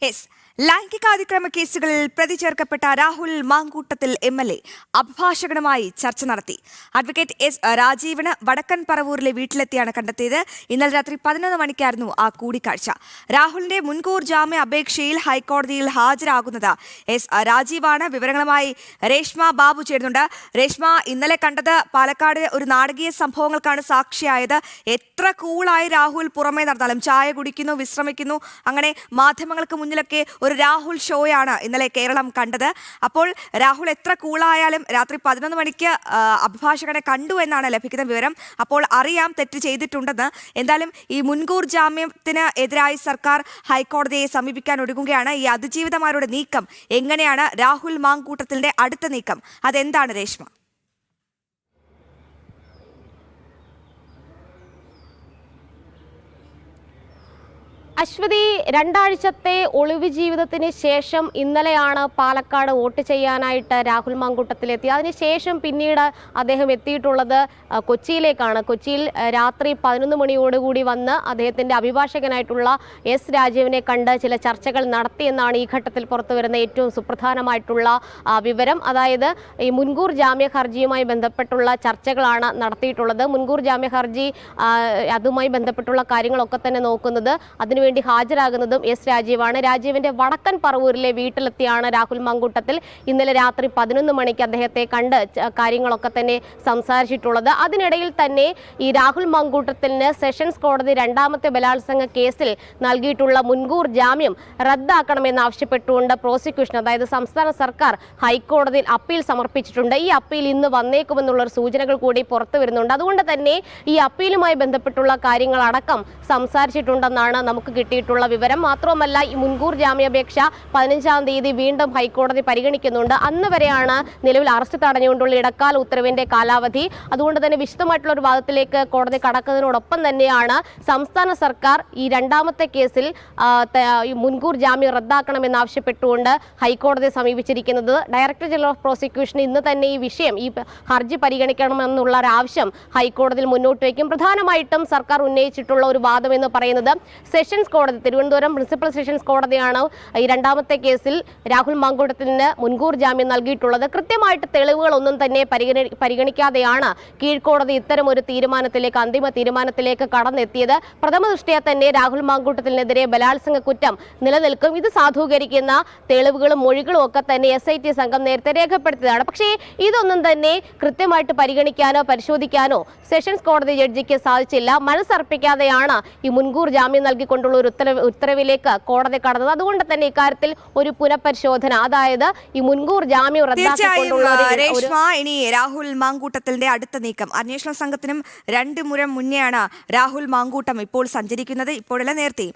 S ലൈംഗികാതിക്രമ കേസുകളിൽ പ്രതി ചേർക്കപ്പെട്ട Rahul Mamkootathil MLA അഭിഭാഷകനുമായി ചർച്ച നടത്തി. Advocate S. രാജീവന് വടക്കൻ പറവൂരിലെ വീട്ടിലെത്തിയാണ് കണ്ടെത്തിയത്. ഇന്നലെ രാത്രി 11 മണിക്കായിരുന്നു ആ കൂടിക്കാഴ്ച. രാഹുലിന്റെ മുൻകൂർ ജാമ്യ അപേക്ഷയിൽ ഹൈക്കോടതിയിൽ ഹാജരാകുന്നത് S. രാജീവാണ്. വിവരങ്ങളുമായി രേഷ്മ ബാബു ചേരുന്നുണ്ട്. രേഷ്മ, ഇന്നലെ കണ്ടത് പാലക്കാട് ഒരു നാടകീയ സംഭവങ്ങൾക്കാണ് സാക്ഷിയായത്. എത്ര കൂളായി രാഹുൽ പുറമേ നടന്നാലും ചായ കുടിക്കുന്നു, വിശ്രമിക്കുന്നു, അങ്ങനെ മാധ്യമങ്ങൾക്ക് മുന്നിലൊക്കെ ഒരു രാഹുൽ ഷോയാണ് ഇന്നലെ കേരളം കണ്ടത്. അപ്പോൾ രാഹുൽ എത്ര കൂളായാലും രാത്രി 11 മണിക്ക് അഭിഭാഷകനെ കണ്ടു എന്നാണ് ലഭിക്കുന്ന വിവരം. അപ്പോൾ അറിയാം തെറ്റ് ചെയ്തിട്ടുണ്ടെന്ന്. എന്തായാലും ഈ മുൻകൂർ ജാമ്യത്തിന് എതിരായി സർക്കാർ ഹൈക്കോടതിയെ സമീപിക്കാൻ ഒരുങ്ങുകയാണ്. ഈ അതിജീവിതമാരുടെ നീക്കം എങ്ങനെയാണ്? രാഹുൽ മാങ്കൂട്ടത്തിന്റെ അടുത്ത നീക്കം അതെന്താണ് രേഷ്മ? അശ്വതി, രണ്ടാഴ്ചത്തെ ഒളിവ് ജീവിതത്തിന് ശേഷം ഇന്നലെയാണ് പാലക്കാട് വോട്ട് ചെയ്യാനായിട്ട് രാഹുൽ മാങ്കൂട്ടത്തിലെത്തി. അതിനുശേഷം പിന്നീട് അദ്ദേഹം എത്തിയിട്ടുള്ളത് കൊച്ചിയിലേക്കാണ്. കൊച്ചിയിൽ രാത്രി 11 മണിയോടുകൂടി വന്ന് അദ്ദേഹത്തിൻ്റെ അഭിഭാഷകനായിട്ടുള്ള S. രാജീവിനെ കണ്ട് ചില ചർച്ചകൾ നടത്തിയെന്നാണ് ഈ ഘട്ടത്തിൽ പുറത്തുവരുന്ന ഏറ്റവും സുപ്രധാനമായിട്ടുള്ള വിവരം. അതായത് ഈ മുൻകൂർ ജാമ്യ ഹർജിയുമായി ബന്ധപ്പെട്ടുള്ള ചർച്ചകളാണ് നടത്തിയിട്ടുള്ളത്. മുൻകൂർ ജാമ്യ ഹർജി അതുമായി ബന്ധപ്പെട്ടുള്ള കാര്യങ്ങളൊക്കെ തന്നെ നോക്കുന്നത്, അതിനുവേണ്ടി ഹാജരാകുന്നതും S. രാജീവാണ്. രാജീവിന്റെ വടക്കൻ പറവൂരിലെ വീട്ടിലെത്തിയാണ് രാഹുൽ മാങ്കൂട്ടത്തിൽ ഇന്നലെ രാത്രി 11 മണിക്ക് അദ്ദേഹത്തെ കണ്ട് കാര്യങ്ങളൊക്കെ തന്നെ സംസാരിച്ചിട്ടുള്ളത്. അതിനിടയിൽ തന്നെ ഈ രാഹുൽ മാങ്കൂട്ടത്തിന് സെഷൻസ് കോടതി രണ്ടാമത്തെ ബലാത്സംഗ കേസിൽ നൽകിയിട്ടുള്ള മുൻകൂർ ജാമ്യം റദ്ദാക്കണമെന്നാവശ്യപ്പെട്ടുകൊണ്ട് പ്രോസിക്യൂഷൻ, അതായത് സംസ്ഥാന സർക്കാർ ഹൈക്കോടതിയിൽ അപ്പീൽ സമർപ്പിച്ചിട്ടുണ്ട്. ഈ അപ്പീൽ ഇന്ന് വന്നേക്കുമെന്നുള്ള സൂചനകൾ കൂടി പുറത്തു വരുന്നുണ്ട്. അതുകൊണ്ട് തന്നെ ഈ അപ്പീലുമായി ബന്ധപ്പെട്ടുള്ള കാര്യങ്ങളടക്കം സംസാരിച്ചിട്ടുണ്ടെന്നാണ് നമുക്ക് കിട്ടിയിട്ടുള്ള വിവരം. മാത്രവുമല്ല, ഈ മുൻകൂർ ജാമ്യാപേക്ഷ 15-ാം തീയതി വീണ്ടും ഹൈക്കോടതി പരിഗണിക്കുന്നുണ്ട്. അന്ന് വരെയാണ് നിലവിൽ അറസ്റ്റ് തടഞ്ഞുകൊണ്ടുള്ള ഇടക്കാല ഉത്തരവിന്റെ കാലാവധി. അതുകൊണ്ട് തന്നെ വിശദമായിട്ടുള്ള ഒരു വാദത്തിലേക്ക് കോടതി കടക്കുന്നതിനോടൊപ്പം തന്നെയാണ് സംസ്ഥാന സർക്കാർ ഈ രണ്ടാമത്തെ കേസിൽ മുൻകൂർ ജാമ്യം റദ്ദാക്കണമെന്നാവശ്യപ്പെട്ടുകൊണ്ട് ഹൈക്കോടതിയെ സമീപിച്ചിരിക്കുന്നത്. ഡയറക്ടർ ജനറൽ ഓഫ് പ്രോസിക്യൂഷൻ ഇന്ന് തന്നെ ഈ വിഷയം, ഈ ഹർജി പരിഗണിക്കണമെന്നുള്ള ഒരു ആവശ്യം ഹൈക്കോടതിയിൽ മുന്നോട്ട് വയ്ക്കും. പ്രധാനമായിട്ടും സർക്കാർ ഉന്നയിച്ചിട്ടുള്ള ഒരു വാദം എന്ന് പറയുന്നത്, സെഷൻസ് കോടതി, തിരുവനന്തപുരം പ്രിൻസിപ്പൽ സെഷൻസ് കോടതിയാണ് ഈ രണ്ടാമത്തെ കേസിൽ രാഹുൽ മാങ്കൂട്ടത്തിന് മുൻകൂർ ജാമ്യം നൽകിയിട്ടുള്ളത്. കൃത്യമായിട്ട് തെളിവുകളൊന്നും തന്നെ പരിഗണിക്കാതെയാണ് കീഴ്ക്കോടതി ഇത്തരം ഒരു തീരുമാനത്തിലേക്ക്, അന്തിമ തീരുമാനത്തിലേക്ക് കടന്നെത്തിയത്. പ്രഥമ ദൃഷ്ട്യാ തന്നെ രാഹുൽ മാങ്കൂട്ടത്തിനെതിരെ ബലാത്സംഗ കുറ്റം നിലനിൽക്കും. ഇത് സാധൂകരിക്കുന്ന തെളിവുകളും മൊഴികളും ഒക്കെ തന്നെ SIT സംഘം നേരത്തെ രേഖപ്പെടുത്തിയതാണ്. പക്ഷേ ഇതൊന്നും തന്നെ കൃത്യമായിട്ട് പരിഗണിക്കാനോ പരിശോധിക്കാനോ സെഷൻസ് കോടതി ജഡ്ജിക്ക് സാധിച്ചില്ല. മനസ്സർപ്പിക്കാതെയാണ് ഈ മുൻകൂർ ജാമ്യം നൽകിക്കൊണ്ടുള്ള ഒരു ഉത്തരവിലേക്ക് കോടതി കടന്നത്. അതുകൊണ്ട് തന്നെ ഇക്കാര്യത്തിൽ ഒരു പുനഃപരിശോധന, അതായത് ഈ മുൻകൂർ ജാമ്യം റദ്ദാക്കിക്കൊണ്ടുള്ള ഇനി രാഹുൽ മാങ്കൂട്ടത്തിന്റെ അടുത്ത നീക്കം. അന്വേഷണ സംഘത്തിനും 2 മുറ മുന്നെയാണ് രാഹുൽ മാങ്കൂട്ടം ഇപ്പോൾ സഞ്ചരിക്കുന്നത്. ഇപ്പോഴല്ല, നേരത്തെയും